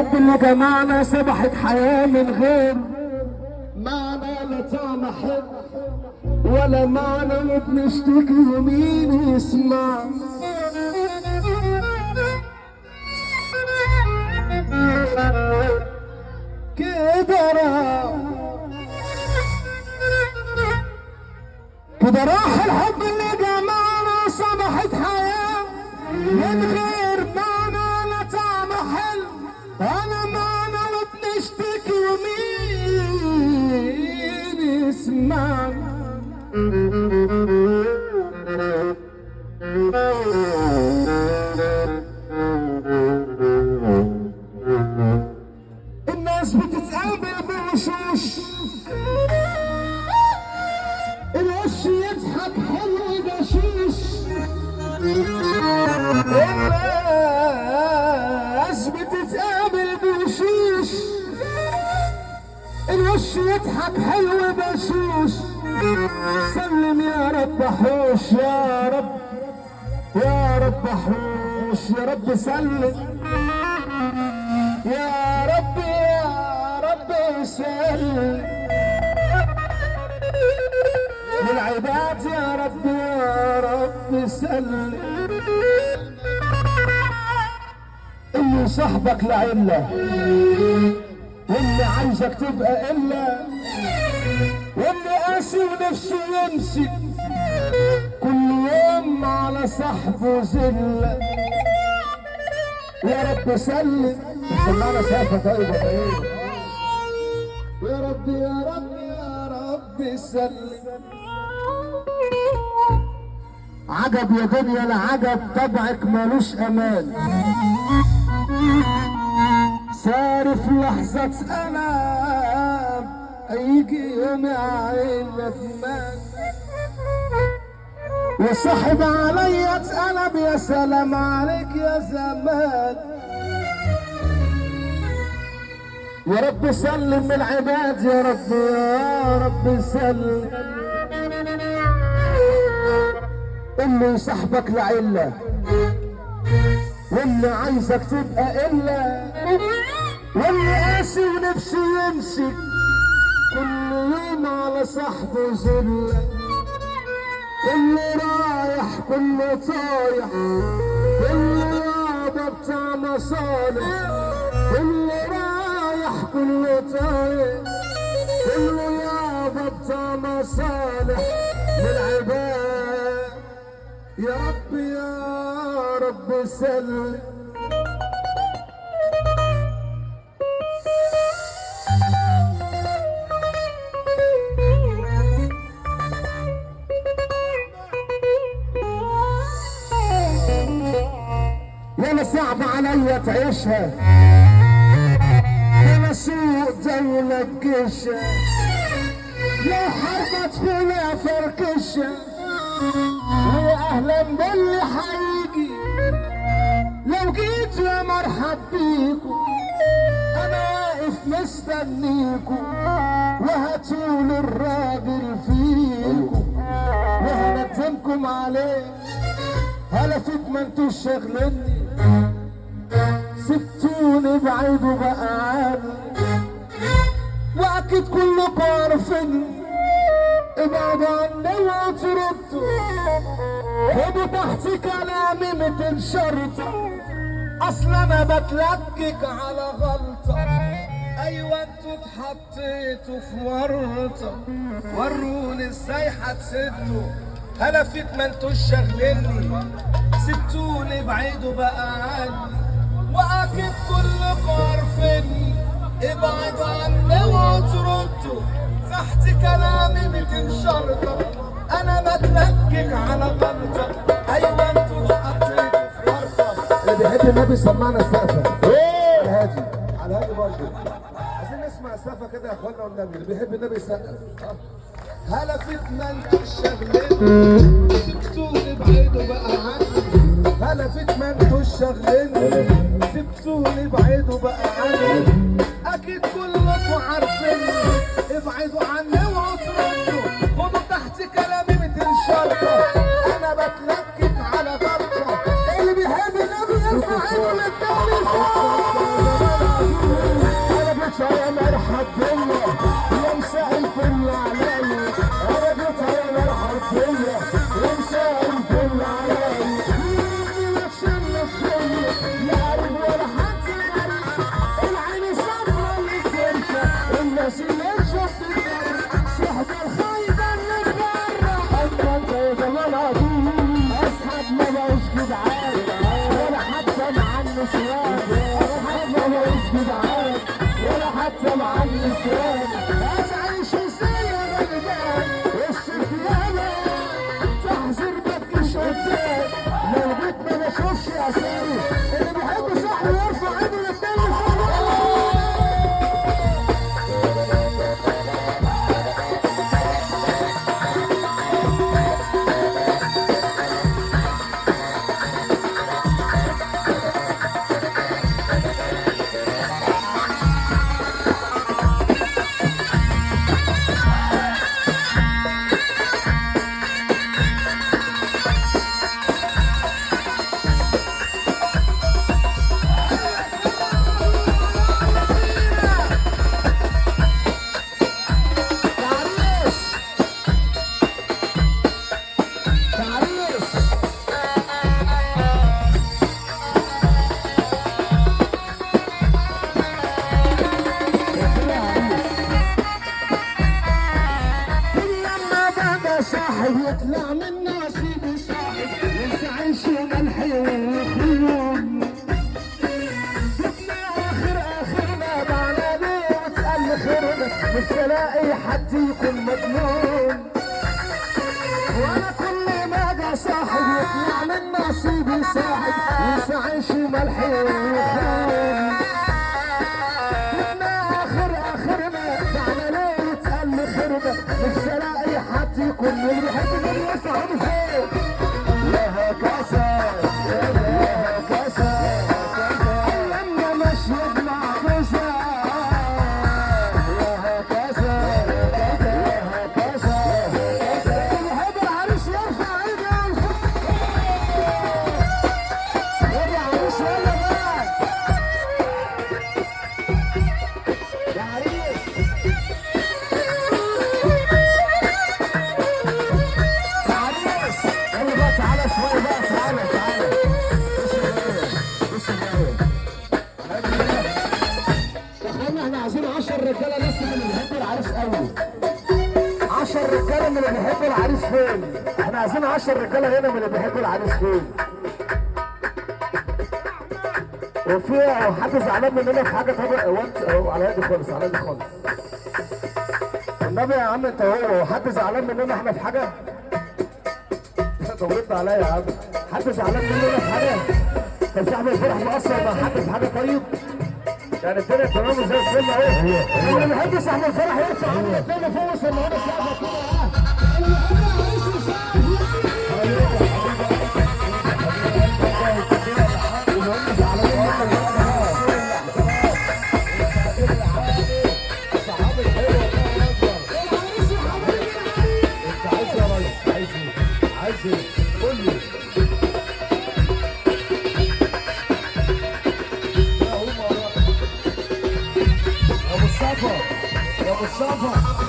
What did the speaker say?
اللي جمعنا سبحت حياة من غير معنى، لا طعم حب ولا معنى، وبنشتكي ومين يسمع. كده راح الحب اللي جمعنا سبحت حياة من غير معنى، لا طعم حلو ولا معنى، وبنشتكي ومين يسمع. الناس بتتقابل بوشوش، الوش يضحك حلو بشوش. الناس بتتقابل بوشوش، الوش يضحك حلو بشوش. سلم يا رب حوش، يا رب يا رب حوش، يا رب سلم يا رب يا رب سلم للعباد يا رب يا رب سلم. اللي صاحبك لعلة واللي عايزك تبقى إلا، واللي قاسي ونفسه يمسك كل يوم على صاحبه زلة. يا رب سلم. سمعنا سافة طيبة ايه؟ يا رب يا رب يا رب سلم. عجب يا دنيا العجب، طبعك مالوش امان، صارف لحظة ألم هيجي يوم عينك مان. يا صاحب عليا اتقلب، يا سلام عليك يا زمان. يا رب سلم من العباد، يا رب يا رب سلم. اللي صاحبك لعلة واللي عايزك تبقى إلا، واللي قاسي ونفسه يمسك كل يوم على صاحبه زلة. اللي رايح كله طايح، اللي يابا بتاع مصالح، اللي رايح كله طايح، اللي يابا بتاع مصالح للعباد. يا رب يا رب سلم. يانا صعب عليا تعيشها، يانا سوق دولة تجيشها، لو حرب ادخلها فركشها. ويا اهلا باللي حيجي، لو جيت يا مرحب بيكم، انا واقف مستنيكم، وهتقول الراجل فيكم وهندمكم عليه. هلفت ما انتوش شاغليني، سبتوني بعيد وبقى عني، واكيد كلكم عارفيني. ابعدوا عني وتردوا، خدوا تحت كلامي 200 شرطة، اصل انا بتلكك على غلطة. ايوه انتوا اتحطيتوا في ورطة، وروني ازاي هتسدوا. هلفت ما انتوش شاغليني، سبتوني بعيد وبقى عني، واكيد كلكم عارفيني. ابعدوا عني وتردوا، تحت كلامي 200 شرطة، انا بتلكك على غلطة. ايوه انتوا اتحطيتوا في ورطة. اللي بيحب النبي سمعنا السقفة على الهادي، على الهادي برضه. عايزين نسمع السقفة كده يا اخوانا والنبي. اللي بيحب النبي يسقف. هلفت ما انتوش شاغليني، سبتوني بعيد وبقى عني. هلفت ما انتوش شاغليني، سبتوني بعيد وبقى عني، اكيد كلكم عارفيني. ابعدوا عني وتردوا، خدوا تحت كلامي 200 شرطة، انا بتلكك على غلطة. اللي بيحب النبي يرفع ايده للدوري. جدعان ولا حتى مع النسوان. عايز اعيش ازاي يا غلبان وسط ياما تحذر مكش قدام. لو جيت ما بشوفش اسامي اللي بيحب صاحبه يرفع ايده للتاني فوق. صاحب يطلع من نصيب صاحب ينسى عيش ملحي وخيوم. بدنا اخرنا معنا ليه وتسأل خيرنا مش الاقي حد يكون مجنون. وانا كل ما جا صاحب يطلع من نصيبي صاحب ينسى عيش ملحي وخيوم. بدنا اخرنا معنا ليه وتسأل خيرنا مش الاقي حد يكون اللي بيحب النبي يرفع ايده فوق. يا هكذا يا هكذا لما مشيت مع جوزها. يا هكذا يا هكذا اللي بيحب العريس يرفع ايده لفوق. يا عريس يلا بقى يا عريس. تعالى شوية بقى تعالى بص يا اخوانا احنا عايزين 10 رجاله بس من اللي بيحبوا العريس قوي. 10 رجاله من اللي بيحبوا العريس فين؟ احنا عايزين 10 رجاله هنا من اللي بيحبوا العريس فين؟ وفي حد زعلان مننا في حاجه؟ طب اهو على يدي خالص على يدي خالص. النبي يا عم انت هو حد زعلان مننا احنا في حاجه؟ طب رد عليا يا عم. حد زعلان مننا في حاجه؟ طب صاحب الفرح مقصر مع حد في حاجه طيب؟ يعني الدنيا تمام زي الفل اهو. اللي بيحب صاحب الفرح يرفع ايده التاني فوق وسمعونا سقفه كده. اللي بيحب العريس يسقف. المهم زعلانين صحاب الحلوه العريس يا حبيبي. انت عايز يا ريس عايز ايه؟ قول لي. يا ابو مصطفى